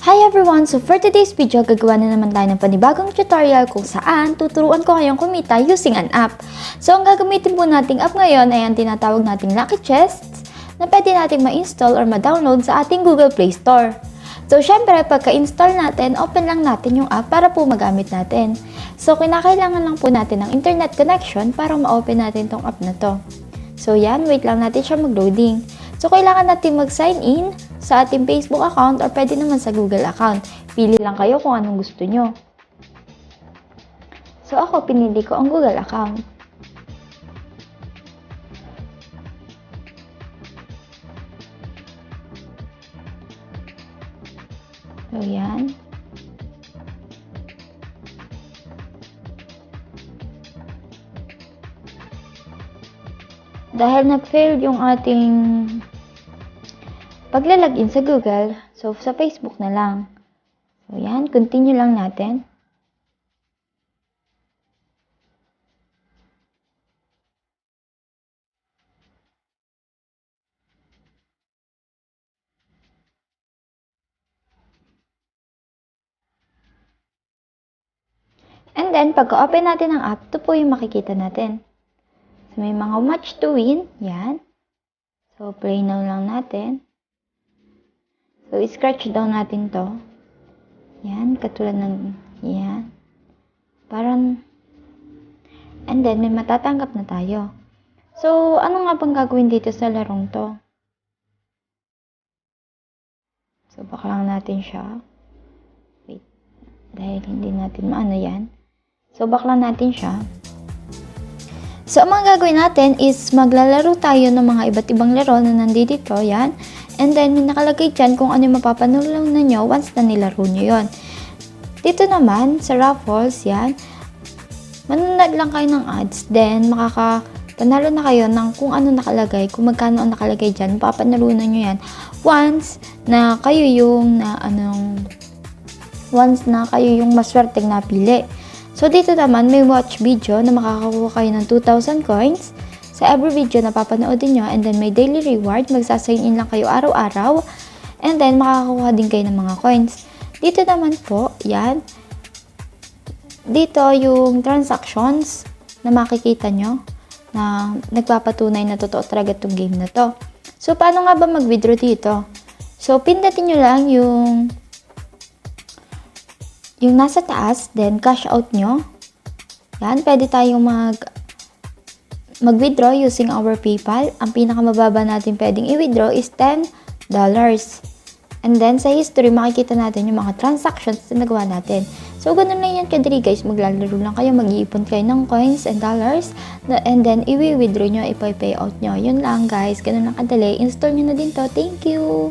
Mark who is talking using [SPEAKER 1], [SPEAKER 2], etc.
[SPEAKER 1] Hi everyone! So for today's video, gagawa na naman tayo ng panibagong tutorial kung saan tuturuan ko kayong kumita using an app. So ang gagamitin po nating app ngayon ay ang tinatawag nating Lucky Chests na pwede nating ma-install or ma-download sa ating Google Play Store. So syempre, pagka-install natin, open lang natin yung app para po magamit natin. So kinakailangan lang po natin ng internet connection para ma-open natin tong app na to. So yan, wait lang natin siya mag-loading. So kailangan natin mag-sign in sa ating Facebook account or pwede naman sa Google account. Pili lang kayo kung anong gusto nyo. So ako, pinili ko ang Google account. So yan. Dahil nag-failed yung ating paglalagin sa Google, so sa Facebook na lang. So yan, continue lang natin. And then, pagka-open natin ang app, ito po yung makikita natin. So, may mga match to win. Yan. So, play now lang natin. So, scratch down natin to. Yan. Katulad ng yan. Parang, and then, may matatanggap na tayo. So, ano nga bang gagawin dito sa larong to? So, baka lang natin siya. Wait. Dahil hindi natin maano yan. So, bakla natin siya. So, ang mga gagawin natin is maglalaro tayo ng mga iba't ibang laro na nandito, yan. And then, may nakalagay dyan kung ano yung mapapanalunan nyo once na nilaro nyo yon. Dito naman, sa raffles, yan, manonood lang kayo ng ads. Then, makakapanalo na kayo ng kung ano nakalagay, kung magkano ang nakalagay dyan, mapapanalunan nyo yan. Once na kayo yung maswerteng napili. So, dito naman, may watch video na makakakuha kayo ng 2,000 coins sa every video na papanoodin nyo. And then, may daily reward. Magsasign in lang kayo araw-araw. And then, makakakuha din kayo ng mga coins. Dito naman po, yan. Dito, yung transactions na makikita nyo na nagpapatunay na totoo talaga itong game na to. So, paano nga ba mag-withdraw dito? So, pindutin nyo lang yung nasa taas, then cash out nyo. Yan, pwede tayong mag-withdraw using our PayPal. Ang pinakamababa natin pwedeng i-withdraw is $10. And then, sa history, makikita natin yung mga transactions na nagawa natin. So, ganun lang yan kadali guys. Maglalaro lang kayo, mag-iipon kayo ng coins and dollars. And then, i-withdraw nyo, ipa-payout nyo. Yun lang guys, ganun lang kadali. Install nyo na din to. Thank you!